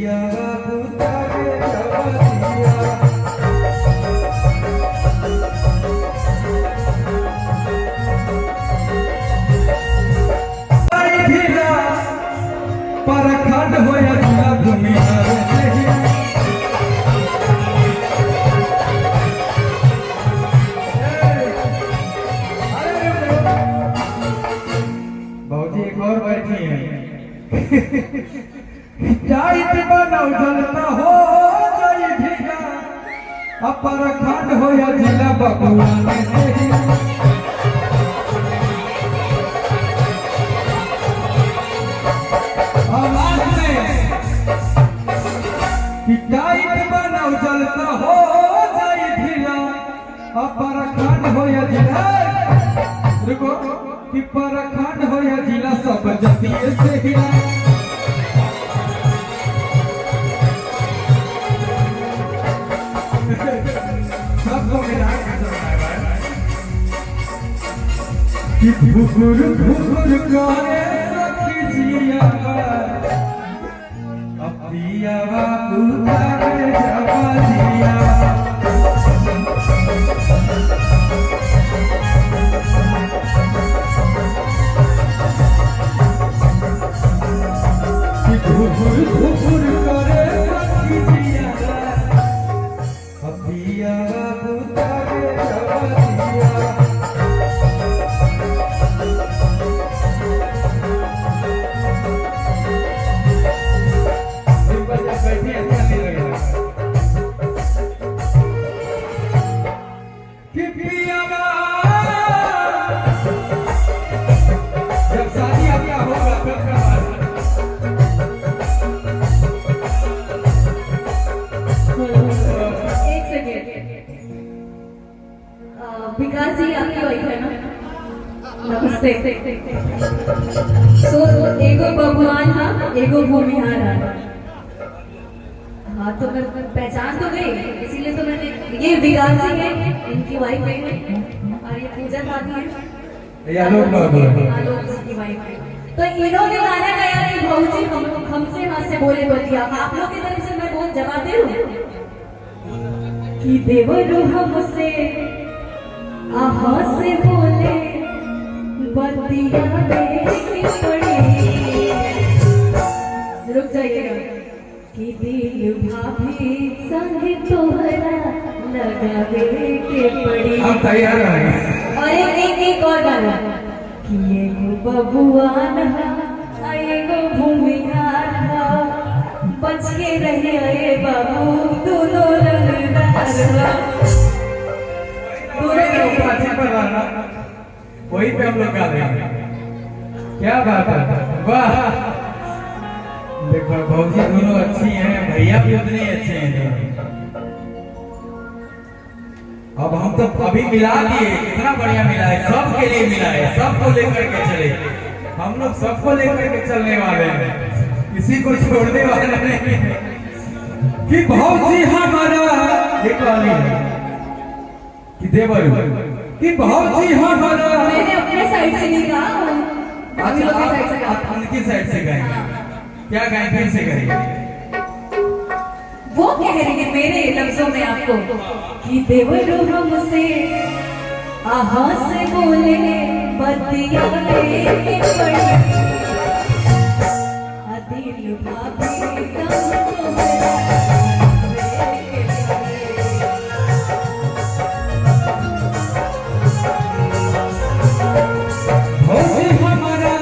दिया बुतावे जवतिया परखंड होया जिला भूमिहार बहुजी एक और बैठी है जाइत बनौ जलता हो जाई ढीला परखंड होया जिला बबुआ में जाइत बनौ जलता हो जाई ढीला परखंड होया जिला रुको कि परखंड होया जिला सब जतिये से हिला सबको मिला कि भुकुर भुकुर करे सखी जिया पिया बुतावे जवतिया घुघुर घुघुर करे सखी जिया पिया बुतावे जवतिया जब शादी आपका होगा फिर एक सेकेंड विकास जी आपकी वाइफ है ना? नमस्ते। तो एगो भगवान हा एगो भूमिहार हा। हाँ तो मैं पहचान तो गई, इसीलिए तो मैंने ये विकास जी है, इनकी वाइफ है और ये पूजा दादी है, आलोक की वाइफ है। तो इन्होंने गाना गाया कि भाऊजी हमसे हाथ से बोले बतिया, आप लोग की तरफ से मैं बहुत जवाब दे दूं कि देवरू हमसे आहा से बोले बतिया देखी पड़ी। रुक जाइएगा कि दिल भाभी संग तोहरा लगावे के पड़ी। हम तैयार हैं। और एक और गाना कि एगो बबुआन हा एगो भूमिहार हा, बच के रहे अरे बाबू दोनों रंगदार हा। वही पे हम लोग गा देंगे। क्या बात है, वाह। देखो भाजी दोनों अच्छी हैं, भैया भी उतने अच्छे हैं। अब हम तो अभी मिला दिए, कितना बढ़िया मिला है, सबके लिए मिला है, सबको लेकर के चले। हम लोग सबको लेकर के चलने वाले हैं, किसी को छोड़ने वाले नहीं कि भाजी हमारा एक वाली है कि देवर कि भाजी हमारा। मैंने अपने साइड से नहीं कहा, आप उनकी साइड से गाएंगे। क्या गाएं, फिर से करेंगे। वो कह रही है मेरे लफ्जों में आपको कि देवरू हमसे आहा से बोले बतिया लेके पड़ी। दिल भाभी